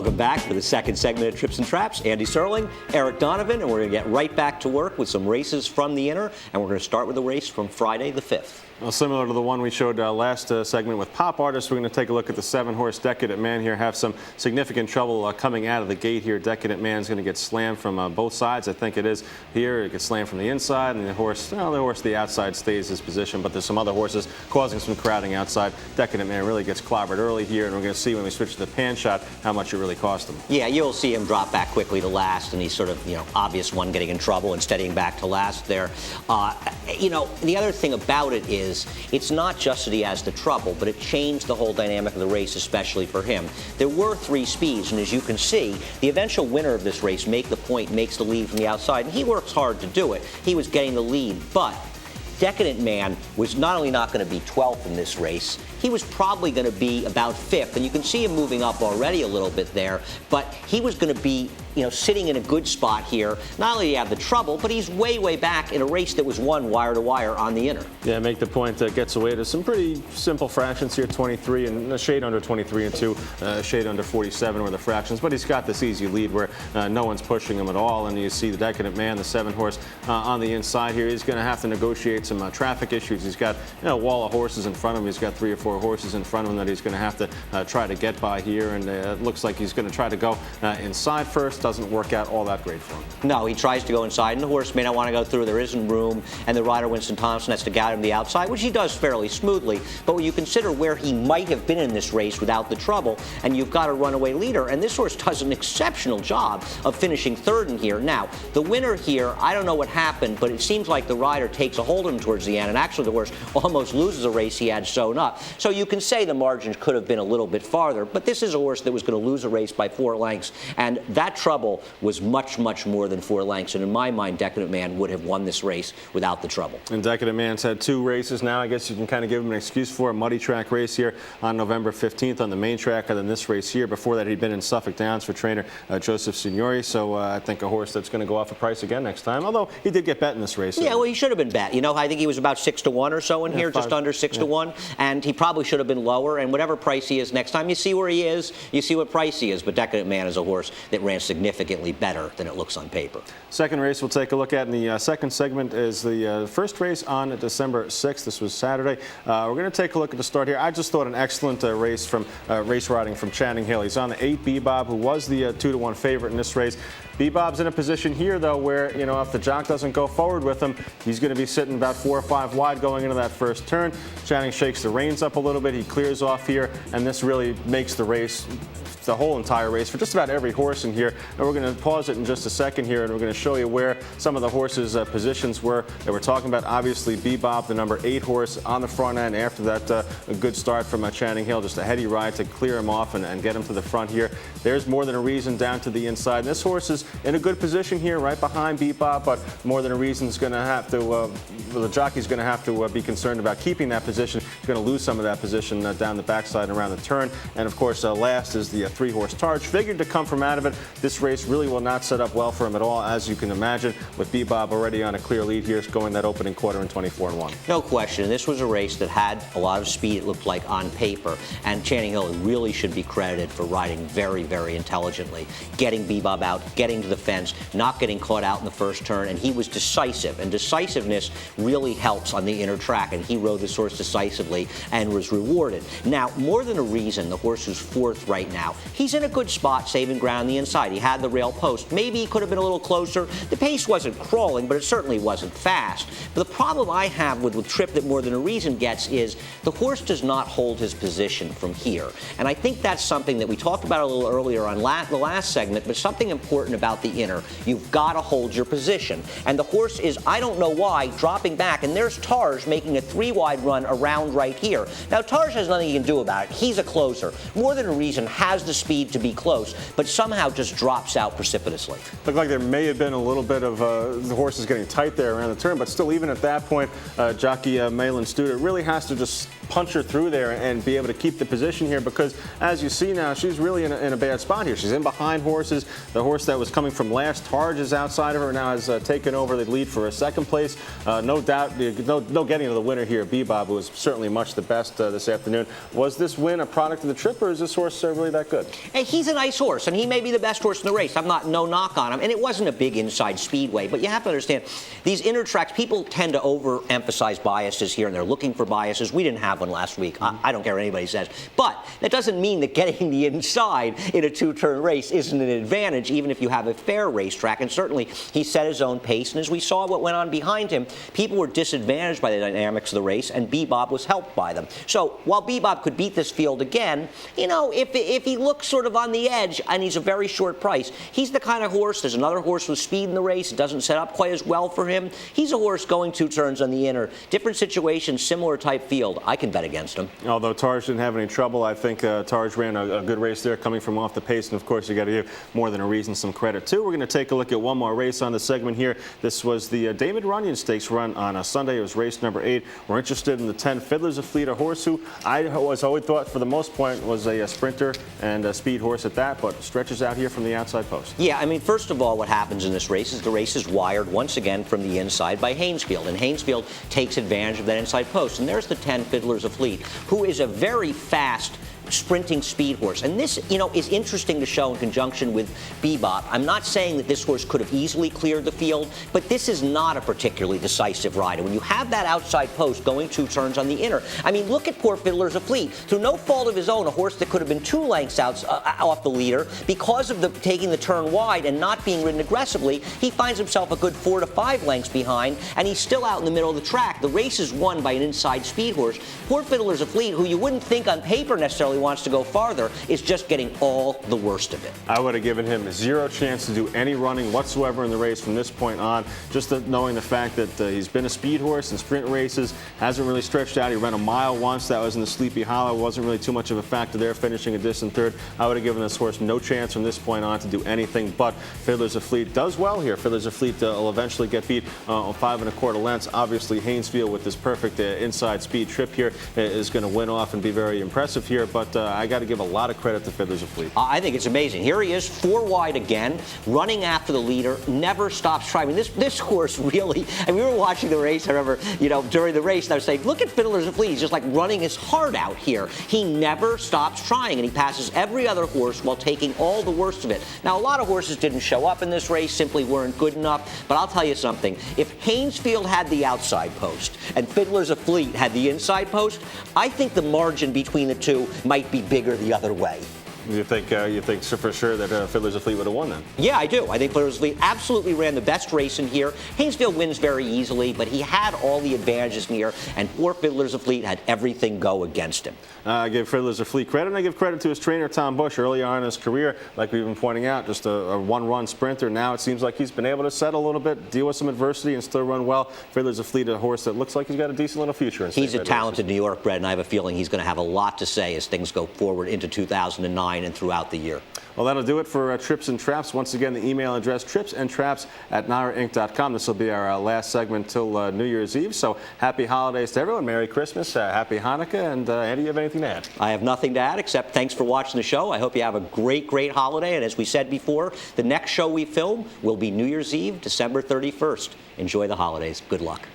Welcome back for the second segment of Trips and Traps. Andy Serling, Eric Donovan, and we're going to get right back to work with some races from the inner, and we're going to start with the race from Friday the 5th. Well, similar to the one we showed last segment with Pop Artist, we're going to take a look at the 7-horse Decadent Man here. Have some significant trouble coming out of the gate here. Decadent Man's going to get slammed from both sides. I think it is here. It gets slammed from the inside, and the horse to the outside stays his position, but there's some other horses causing some crowding outside. Decadent Man really gets clobbered early here, and we're going to see when we switch to the pan shot how much it really cost him. Yeah, you'll see him drop back quickly to last, and he's sort of, obvious one getting in trouble and steadying back to last there. The other thing about it is it's not just that he has the trouble, but it changed the whole dynamic of the race, especially for him. There were 3 speeds, and as you can see, the eventual winner of this race, Make the Point, makes the lead from the outside, and he works hard to do it. He was getting the lead, but Decadent Man was not only not going to be 12th in this race, he was probably going to be about 5th, and you can see him moving up already a little bit there, but he was going to be sitting in a good spot here. Not only do you have the trouble, but he's way, way back in a race that was won wire to wire on the inner. Yeah, Make the Point gets away to some pretty simple fractions here, 23 and a shade under 23 and 2, a shade under 47 were the fractions, but he's got this easy lead where no one's pushing him at all, and you see the Decadent Man, the 7-horse on the inside here. He's going to have to negotiate some traffic issues. He's got a wall of horses in front of him. He's got 3 or 4 horses in front of him that he's going to have to try to get by here, and it looks like he's going to try to go inside first. Doesn't work out all that great for him. No, he tries to go inside, and the horse may not want to go through. There isn't room, and the rider, Winston Thompson, has to guide him the outside, which he does fairly smoothly. But when you consider where he might have been in this race without the trouble, and you've got a runaway leader, and this horse does an exceptional job of finishing 3rd in here. Now, the winner here, I don't know what happened, but it seems like the rider takes a hold of him towards the end, and actually the horse almost loses a race he had sewn up. So you can say the margins could have been a little bit farther, but this is a horse that was going to lose a race by 4 lengths, and that trouble was much, much more than 4 lengths, and in my mind, Decadent Man would have won this race without the trouble. And Decadent Man's had 2 races now. I guess you can kind of give him an excuse for a muddy track race here on November 15th on the main track, and then this race here. Before that, he'd been in Suffolk Downs for trainer Joseph Signori, so I think a horse that's going to go off a price again next time, although he did get bet in this race. Yeah, well, he should have been bet. I think he was about 6 to 1 or so in here, just under 6 to 1, and he probably should have been lower, and whatever price he is next time, you see where he is, you see what price he is, but Decadent Man is a horse that ran significantly better than it looks on paper. Second race we'll take a look at in the second segment is the first race on December 6th. This was Saturday. We're going to take a look at the start here. I just thought an excellent race from race riding from Channing Hill. He's on the 8 Bbob, who was the 2 to 1 favorite in this race. Bbob's in a position here, though, where, if the jock doesn't go forward with him, he's going to be sitting about 4 or 5 wide going into that first turn. Channing shakes the reins up a little bit. He clears off here, and this really makes the race, the whole entire race, for just about every horse in here. And we're going to pause it in just a second here, and we're going to show you where some of the horses' positions were that we're talking about. Obviously, Bbob, the number 8 horse on the front end after that a good start from Channing Hill, just a heady ride to clear him off and get him to the front here. There's More Than a Reason down to the inside. And this horse is in a good position here, right behind Bbob, but More Than a Reason is going to have to, the jockey's going to have to be concerned about keeping that position. He's going to lose some of that position down the backside and around the turn. And of course, last is the 3-horse Targe. Figured to come from out of it. This race really will not set up well for him at all, as you can imagine, with Bbob already on a clear lead here, going that opening quarter in 24-1. No question. This was a race that had a lot of speed, it looked like, on paper, and Channing Hill really should be credited for riding very, very intelligently, getting Bbob out, getting to the fence, not getting caught out in the first turn, and he was decisive, and decisiveness really helps on the inner track, and he rode this horse decisively and was rewarded. Now, More Than a Reason, the horse who's 4th right now, he's in a good spot, saving ground on the inside. He had the rail post. Maybe he could have been a little closer. The pace wasn't crawling, but it certainly wasn't fast. But the problem I have with the trip that More Than a Reason gets is the horse does not hold his position from here. And I think that's something that we talked about a little earlier on the last segment, but something important about the inner. You've got to hold your position. And the horse is, I don't know why, dropping back. And there's Targe making a 3-wide run around right here. Now, Targe has nothing he can do about it. He's a closer. More Than a Reason has the speed to be close, but somehow just drops out precipitously. Looked like there may have been a little bit of the horses getting tight there around the turn, but still, even at that point, jockey Malin Studer really has to just punch her through there and be able to keep the position here, because as you see now, she's really in a bad spot here. She's in behind horses. The horse that was coming from last, Targe, is outside of her, now has taken over the lead for a second place. No doubt, no getting to the winner here. Bbob, who was certainly much the best this afternoon. Was this win a product of the trip, or is this horse really that good? Hey, he's a nice horse, and he may be the best horse in the race. I'm not, no knock on him. And it wasn't a big inside speedway, but you have to understand, these inner tracks, people tend to overemphasize biases here, and they're looking for biases. We didn't have one last week. I don't care what anybody says. But that doesn't mean that getting the inside in a two-turn race isn't an advantage, even if you have a fair racetrack. And certainly, he set his own pace. And as we saw what went on behind him, people were disadvantaged by the dynamics of the race, and Bbob was helped by them. So while Bbob could beat this field again, you know, if he looks sort of on the edge and he's a very short price, he's the kind of horse, there's another horse with speed in the race, it doesn't set up quite as well for him. He's a horse going two turns on the inner. Different situation, similar type field. I can bet against him. Although Targe didn't have any trouble, I think Targe ran a good race there, coming from off the pace, and of course you got to give More Than a Reason some credit too. We're going to take a look at one more race on the segment here. This was the David Runyon Stakes run on a Sunday. It was race number 8. We're interested in the 10 Fiddlers of Fleet, a horse who I always thought for the most part was a sprinter and a speed horse at that, but stretches out here from the outside post. Yeah, I mean, first of all, what happens in this race is the race is wired once again from the inside by Haynesfield, and Haynesfield takes advantage of that inside post. And there's the 10 Fiddlers of Fleet, who is a very fast sprinting speed horse. And this, you know, is interesting to show in conjunction with Bbob. I'm not saying that this horse could have easily cleared the field, but this is not a particularly decisive rider. When you have that outside post going two turns on the inner, I mean, look at poor Fiddlers of Fleet. Through no fault of his own, a horse that could have been 2 lengths out, off the leader, because of taking the turn wide and not being ridden aggressively, he finds himself a good 4 to 5 lengths behind, and he's still out in the middle of the track. The race is won by an inside speed horse. Poor Fiddlers of Fleet, who you wouldn't think on paper necessarily wants to go farther, is just getting all the worst of it. I would have given him 0 chance to do any running whatsoever in the race from this point on, just knowing the fact that he's been a speed horse in sprint races, hasn't really stretched out. He ran a mile once, that was in the Sleepy Hollow, wasn't really too much of a factor there, finishing a distant third. I would have given this horse no chance from this point on to do anything, but Fiddlers of Fleet does well here. Fiddlers of Fleet will eventually get beat on 5 1/4 lengths. Obviously, Haynesfield with this perfect inside speed trip here is going to win off and be very impressive here, but I got to give a lot of credit to Fiddlers of Fleet. I think it's amazing. Here he is, 4 wide again, running after the leader, never stops trying. I mean, this horse really, and we were watching the race, I remember, you know, during the race, and I was saying, look at Fiddlers of Fleet. He's just like running his heart out here. He never stops trying, and he passes every other horse while taking all the worst of it. Now, a lot of horses didn't show up in this race, simply weren't good enough, but I'll tell you something. If Haynesfield had the outside post and Fiddlers of Fleet had the inside post, I think the margin between the two might be bigger the other way. You think for sure that Fiddlers of Fleet would have won then? Yeah, I do. I think Fiddlers of Fleet absolutely ran the best race in here. Haynesfield wins very easily, but he had all the advantages in here, and poor Fiddlers of Fleet had everything go against him. I give Fiddlers of Fleet credit, and I give credit to his trainer, Tom Bush, early on in his career. Like we've been pointing out, just a one-run sprinter. Now it seems like he's been able to settle a little bit, deal with some adversity, and still run well. Fiddlers of Fleet, a horse that looks like he's got a decent little future. He's a talented New York bred, and I have a feeling he's going to have a lot to say as things go forward into 2009 and throughout the year. Well, that'll do it for Trips and Traps. Once again, the email address, tripsandtraps@NaraInc.com. This will be our last segment till New Year's Eve. So happy holidays to everyone. Merry Christmas, happy Hanukkah, and Andy, you have anything to add? I have nothing to add except thanks for watching the show. I hope you have a great, great holiday. And as we said before, the next show we film will be New Year's Eve, December 31st. Enjoy the holidays. Good luck.